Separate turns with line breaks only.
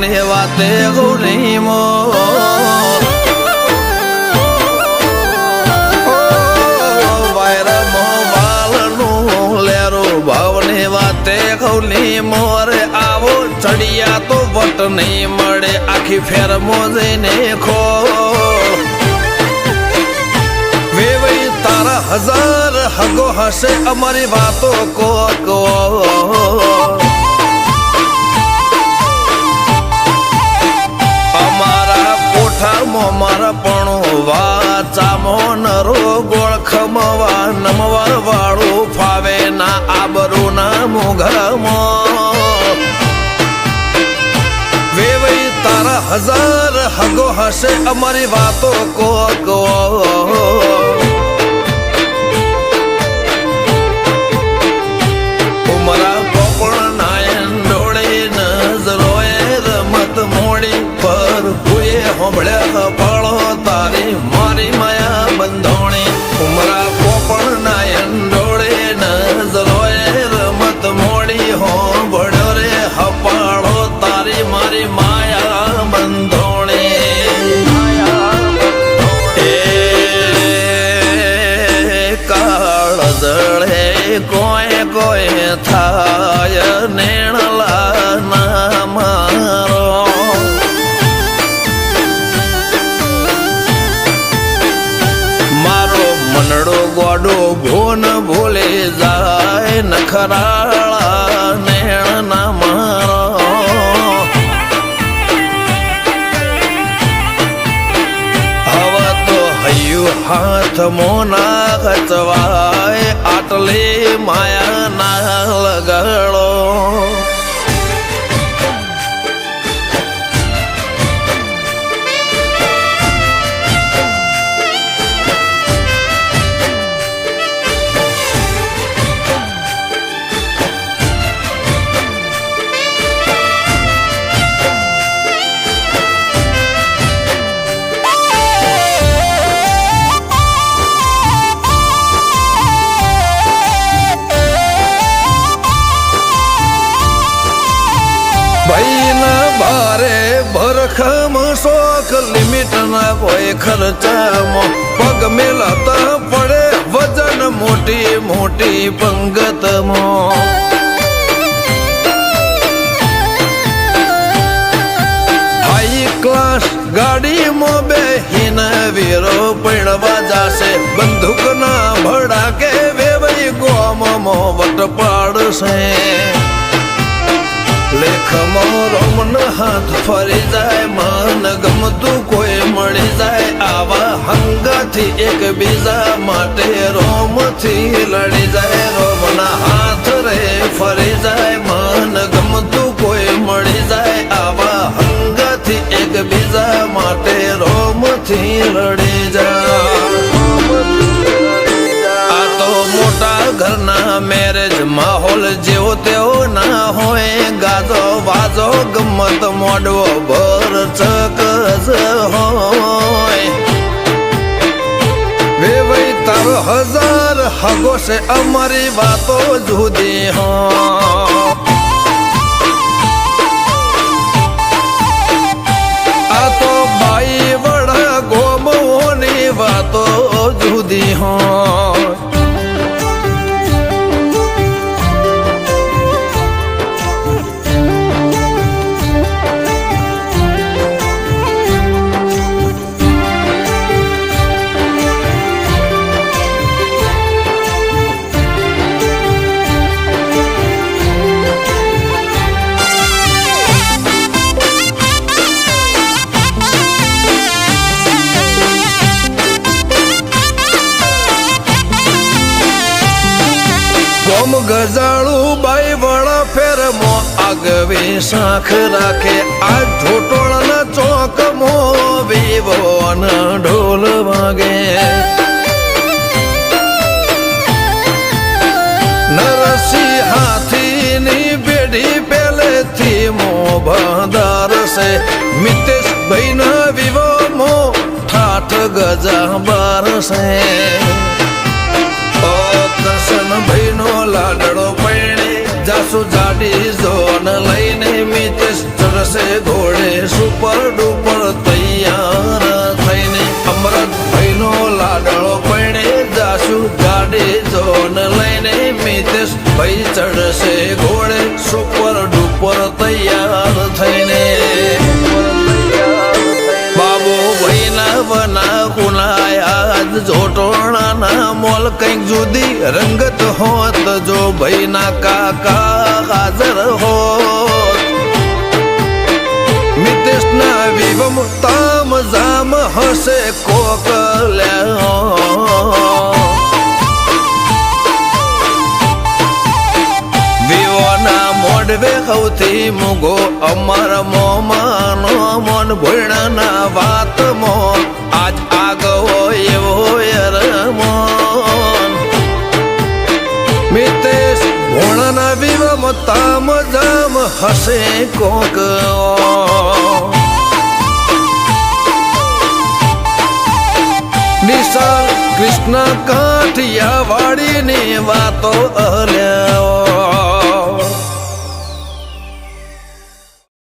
ભાવની વાતે ગૌરી મો ભાવની વાતે ખૌલી મોરે આવો ચડિયા તો વટ નહીં મળે આખી ફેર મોજઈને ખો વેવઈ તારા હજાર હગો હશે અમારી વાતો કો અમારા કોઠામાં મારા પણ વાચામો નરો ગોળ ખમવા નમવા વાળું ફાવે ના આબરૂ ના મોઘામાં વેવઈ તારા હજાર હગો હશે અમારી વાતો કો ઉમરા પોપણ નાયન ડોળે નજરોએ રમત મોડી પર હુએ હોંભળ્યા પાળો તારી મારી માયા બંધોણી ઉમરા પોપણ નાયન ડોળે નજરોએ રમત મોડી હોંભળ્યો રે હપાળો તારી મારી માયા બંધોણી એ કાળ જળે કોઈ કોઈ થાય નેણલા ના મારો મારો મનડો ગોડો ભોન ભૂલે જાય નખરાળા નેણ ના મારો હવે તો હૈયું હાથ મોના ખચવાય આટલે માયા ના લગાડો ભારે ભરખમ શોખ લિમિટ ના કોઈ ખર્ચામાં પગ મેલાતા પડે વજન મોટી મોટી પંગતમાં હાઈ ક્લાસ ગાડીમાં બેહીને વીરો પૈણવા જાશે બંદૂક ના ભડાકે વેવઈ ગોમમાં વટ પાડશે લેખમો રોમન હાથ ફરી જાય મન ગમતું કોઈ મળી જાય આવા હંગાથી એકબીજા માટે રોમથી લડી જાય રોમના હાથ રે ફરી જાય મન ગમતું કોઈ મળી જાય આવા હંગાથી એકબીજા માટે રોમથી લડી જાય આ તો મોટા ઘરના મેરેજ માહોલ જેવો તેવો ના હોય ગાજો વાજો ગમત મોડવો ભર ચકસ હોય વેવઈ તારો હજાર હગો છે અમારી વાતો જુદી હોય આ તો બાઈ વડા ગોમોની વાતો જુદી હોય ગજાળું બાઈ વડા ફેરમો આગવી શાખ રાખે આ ઢોટોળના ચોકમો વિવો ઢોલ વાગે નરસિંહ હાથીની પેઢી પેલેથી મો બાંધાર છે મિતેશ ભાઈ ના વિવો મો ઠાઠ ગજા બાર છે દર્શન ભાઈ નો લાડડો પૈણે જાસુ જાડી જોન લઈને મિતેશ ચરસે ઘોડે સુપર ડુપર તૈયાર થઈને અમરત ભાઈનો લાડળો પૈણે જાશું ગાડી જોન લઈને મિતેશ ભાઈ ચડશે ઘોડે સુપર ડુપર તૈયાર થઈને બાબુ ભાઈના વના કુનાયા જોટોણાના મોલ કંઈક જુદી રંગત હોત જો ભાઈના કાકા હાજર હોત મિતેશના વિવમ તામ જામ હશે કોકલ્યા વિવોના મોઢવે સૌથી મૂગો અમર મોમાનો મોન ભોયણાના વાત મોન આજ આગવો એવો યરમોન મિતેશ ભોણાના વિવમ તામ જામ હશે કોક નિશાળ કૃષ્ણ કાઠિયા વાડીની વાતો અલ્યા